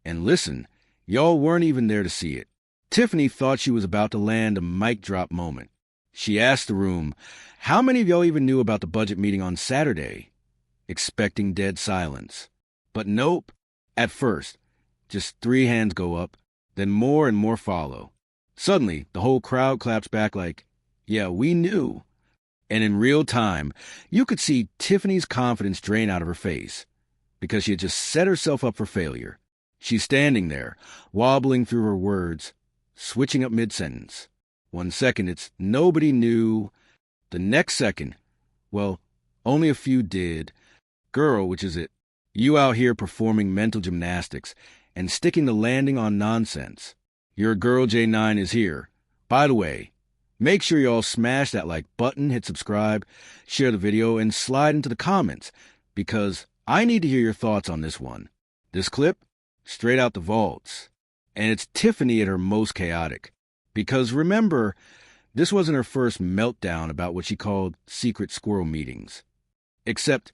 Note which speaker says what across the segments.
Speaker 1: And listen, y'all weren't even there to see it. Tiffany thought she was about to land a mic drop moment. She asked the room, "How many of y'all even knew about the budget meeting on Saturday?" Expecting dead silence. But nope. At first, just 3 hands go up, then more and more follow. Suddenly, the whole crowd claps back like, "Yeah, we knew." And in real time, you could see Tiffany's confidence drain out of her face, because she had just set herself up for failure. She's standing there, wobbling through her words, switching up mid-sentence. 1 second, it's "nobody knew." The next second, "well, only a few did." Girl, which is it? You out here performing mental gymnastics and sticking the landing on nonsense. Your girl J9 is here. By the way, make sure you all smash that like button, hit subscribe, share the video, and slide into the comments, because I need to hear your thoughts on this one. This clip, straight out the vaults. And it's Tiffany at her most chaotic. Because remember, this wasn't her first meltdown about what she called secret squirrel meetings. Except,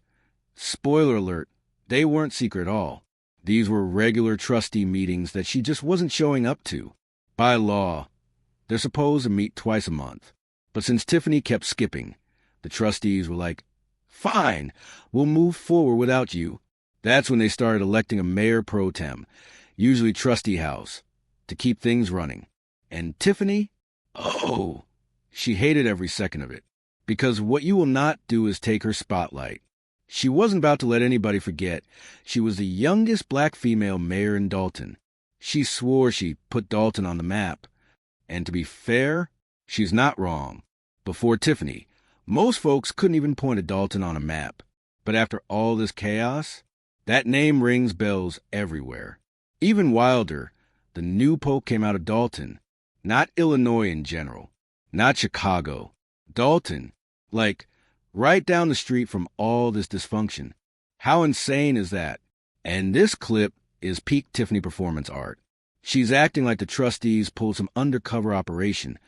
Speaker 1: spoiler alert, they weren't secret at all. These were regular trustee meetings that she just wasn't showing up to. By law, they're supposed to meet twice a month. But since Tiffany kept skipping, the trustees were like, "Fine, we'll move forward without you." That's when they started electing a mayor pro tem, usually trustee house, to keep things running. And Tiffany? Oh, she hated every second of it. Because what you will not do is take her spotlight. She wasn't about to let anybody forget she was the youngest black female mayor in Dalton. She swore she put Dalton on the map. And to be fair, she's not wrong. Before Tiffany, most folks couldn't even point a Dalton on a map. But after all this chaos, that name rings bells everywhere. Even wilder, the new pope came out of Dalton. Not Illinois in general. Not Chicago. Dalton. Like, right down the street from all this dysfunction. How insane is that? And this clip is peak Tiffany performance art. She's acting like the trustees pulled some undercover operation,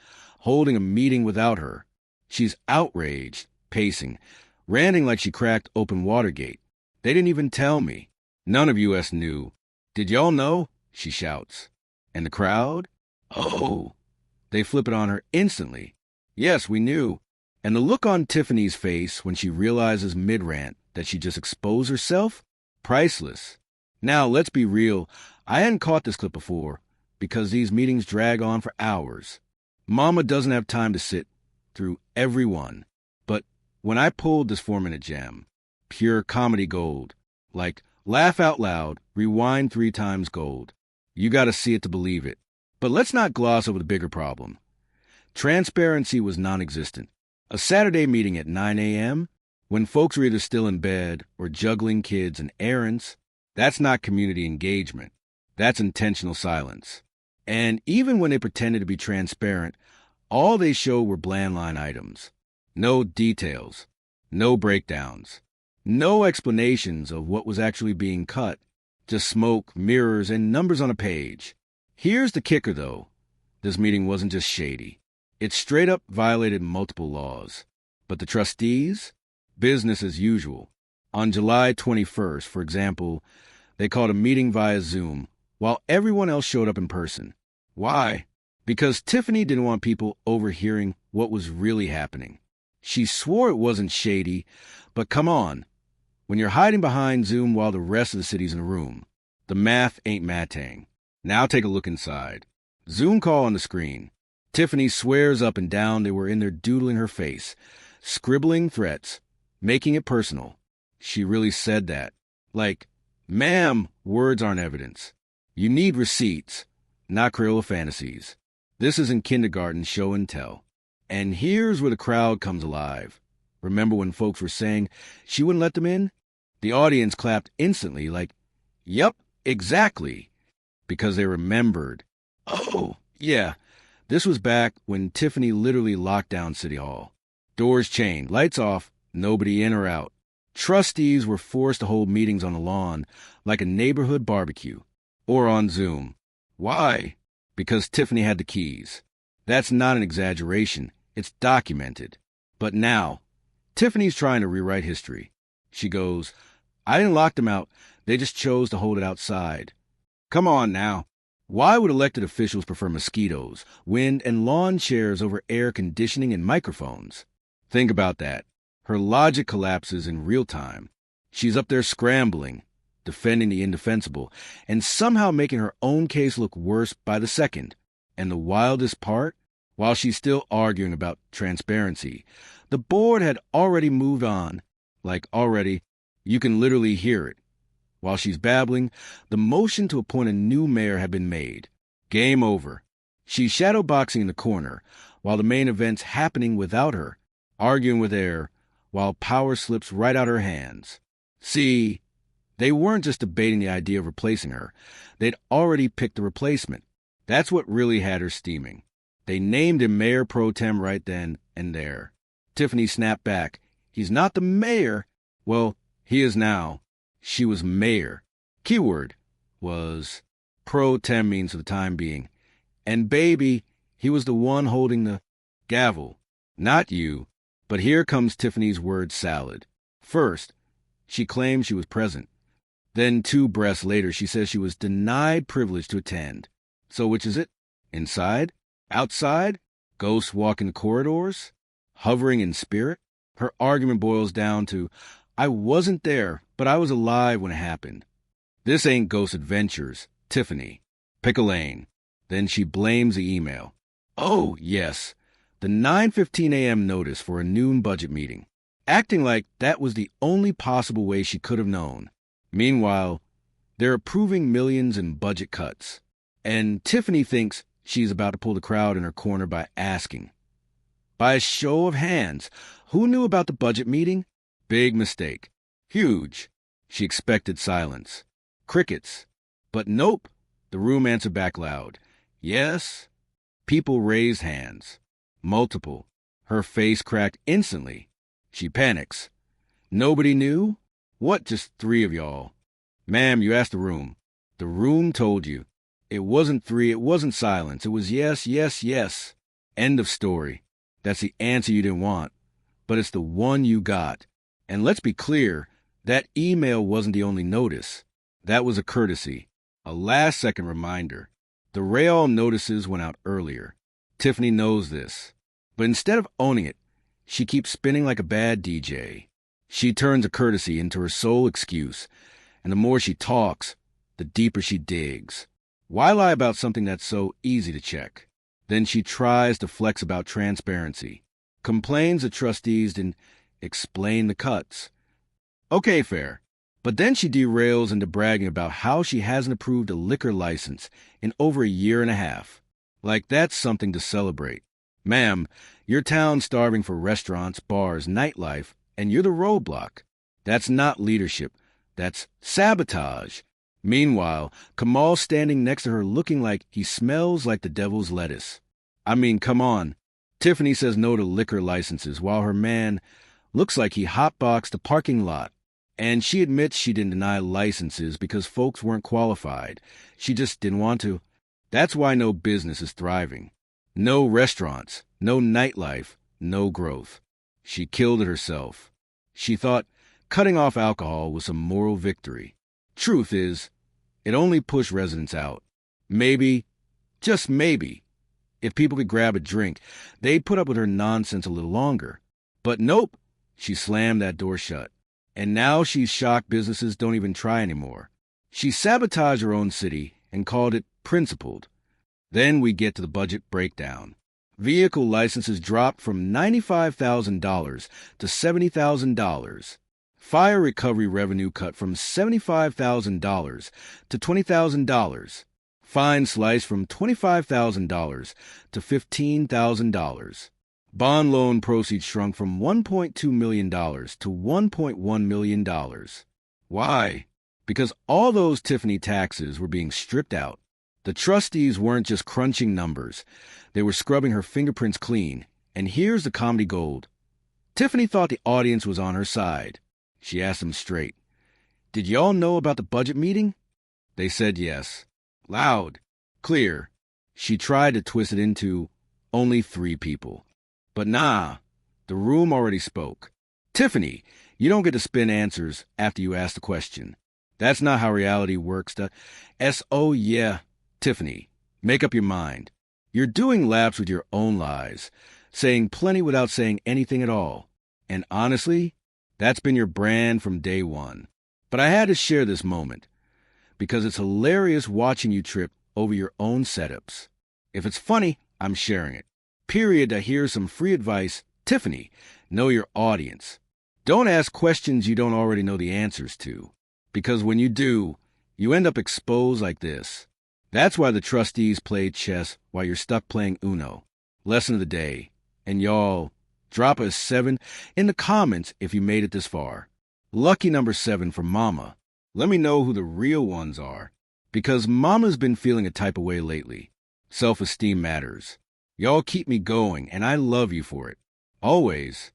Speaker 1: holding a meeting without her. She's outraged, pacing, ranting like she cracked open Watergate. "They didn't even tell me. None of US knew. Did y'all know?" she shouts. And the crowd? Oh, they flip it on her instantly. "Yes, we knew." And the look on Tiffany's face when she realizes mid-rant that she just exposed herself? Priceless. Now, let's be real. I hadn't caught this clip before, because these meetings drag on for hours. Mama doesn't have time to sit through every one. But when I pulled this 4-minute gem, pure comedy gold, like laugh out loud, rewind 3 times gold. You gotta see it to believe it. But let's not gloss over the bigger problem. Transparency was non-existent. A Saturday meeting at 9 a.m., when folks are either still in bed or juggling kids and errands, that's not community engagement. That's intentional silence. And even when they pretended to be transparent, all they showed were bland line items. No details. No breakdowns. No explanations of what was actually being cut. Just smoke, mirrors, and numbers on a page. Here's the kicker, though. This meeting wasn't just shady. It straight up violated multiple laws. But the trustees? Business as usual. On July 21st, for example, they called a meeting via Zoom, while everyone else showed up in person. Why? Because Tiffany didn't want people overhearing what was really happening. She swore it wasn't shady, but come on. When you're hiding behind Zoom while the rest of the city's in the room, the math ain't mattang. Now take a look inside. Zoom call on the screen. Tiffany swears up and down they were in there doodling her face, scribbling threats, making it personal. She really said that. Like, "Ma'am, words aren't evidence. You need receipts, not Crayola fantasies." This isn't kindergarten show and tell. And here's where the crowd comes alive. Remember when folks were saying she wouldn't let them in? The audience clapped instantly like, "Yep, exactly." Because they remembered. Oh, yeah. This was back when Tiffany literally locked down City Hall. Doors chained, lights off, nobody in or out. Trustees were forced to hold meetings on the lawn like a neighborhood barbecue. Or on Zoom. Why? Because Tiffany had the keys. That's not an exaggeration. It's documented. But now, Tiffany's trying to rewrite history. She goes, "I didn't lock them out. They just chose to hold it outside." Come on now. Why would elected officials prefer mosquitoes, wind, and lawn chairs over air conditioning and microphones? Think about that. Her logic collapses in real time. She's up there scrambling, defending the indefensible, and somehow making her own case look worse by the second. And the wildest part? While she's still arguing about transparency, the board had already moved on. Like already, you can literally hear it. While she's babbling, the motion to appoint a new mayor had been made. Game over. She's shadowboxing in the corner, while the main event's happening without her, arguing with air, while power slips right out her hands. See, they weren't just debating the idea of replacing her. They'd already picked the replacement. That's what really had her steaming. They named him Mayor Pro Tem right then and there. Tiffany snapped back. He's not the mayor. Well, he is now. She was mayor. Keyword was pro tem means for the time being. And baby, he was the one holding the gavel. Not you. But here comes Tiffany's word salad. First, she claimed she was present. Then 2 breaths later, she says she was denied privilege to attend. So which is it? Inside? Outside? Ghosts walking the corridors? Hovering in spirit? Her argument boils down to, I wasn't there, but I was alive when it happened. This ain't Ghost Adventures, Tiffany. Pick a lane. Then she blames the email. Oh, yes. The 9:15 a.m. notice for a noon budget meeting. Acting like that was the only possible way she could have known. Meanwhile, they're approving millions in budget cuts. And Tiffany thinks she's about to pull the crowd in her corner by asking. By a show of hands, who knew about the budget meeting? Big mistake. Huge. She expected silence. Crickets. But nope. The room answered back loud. Yes. People raised hands. Multiple. Her face cracked instantly. She panics. Nobody knew? What, just 3 of y'all? Ma'am, you asked the room. The room told you. It wasn't 3, it wasn't silence. It was yes, yes, yes. End of story. That's the answer you didn't want. But it's the one you got. And let's be clear, that email wasn't the only notice. That was a courtesy, a last-second reminder. The Rayall notices went out earlier. Tiffany knows this. But instead of owning it, she keeps spinning like a bad DJ. She turns a courtesy into her sole excuse, and the more she talks, the deeper she digs. Why lie about something that's so easy to check? Then she tries to flex about transparency, complains the trustees didn't explain the cuts. Okay, fair. But then she derails into bragging about how she hasn't approved a liquor license in over a year and a half. Like that's something to celebrate. Ma'am, your town's starving for restaurants, bars, nightlife, and you're the roadblock. That's not leadership. That's sabotage. Meanwhile, Kamal's standing next to her looking like he smells like the devil's lettuce. I mean, come on. Tiffany says no to liquor licenses while her man looks like he hotboxed a parking lot. And she admits she didn't deny licenses because folks weren't qualified. She just didn't want to. That's why no business is thriving. No restaurants, no nightlife, no growth. She killed it herself. She thought cutting off alcohol was a moral victory. Truth is, it only pushed residents out. Maybe, just maybe, if people could grab a drink, they'd put up with her nonsense a little longer. But nope, she slammed that door shut. And now she's shocked businesses don't even try anymore. She sabotaged her own city and called it principled. Then we get to the budget breakdown. Vehicle licenses dropped from $95,000 to $70,000. Fire recovery revenue cut from $75,000 to $20,000. Fine sliced from $25,000 to $15,000. Bond loan proceeds shrunk from $1.2 million to $1.1 million. Why? Because all those Tiffany taxes were being stripped out. The trustees weren't just crunching numbers. They were scrubbing her fingerprints clean. And here's the comedy gold. Tiffany thought the audience was on her side. She asked them straight. Did y'all know about the budget meeting? They said yes. Loud. Clear. She tried to twist it into only 3 people. But nah, the room already spoke. Tiffany, you don't get to spin answers after you ask the question. That's not how reality works. Oh yeah, Tiffany, make up your mind. You're doing laps with your own lies, saying plenty without saying anything at all. And honestly, that's been your brand from day one. But I had to share this moment because it's hilarious watching you trip over your own setups. If it's funny, I'm sharing it. Period. Here's some free advice. Tiffany, know your audience. Don't ask questions you don't already know the answers to, because when you do, you end up exposed like this. That's why the trustees played chess while you're stuck playing Uno. Lesson of the day. And y'all, drop a 7 in the comments if you made it this far. Lucky number 7 for Mama. Let me know who the real ones are, because Mama's been feeling a type of way lately. Self-esteem matters. Y'all keep me going, and I love you for it. Always.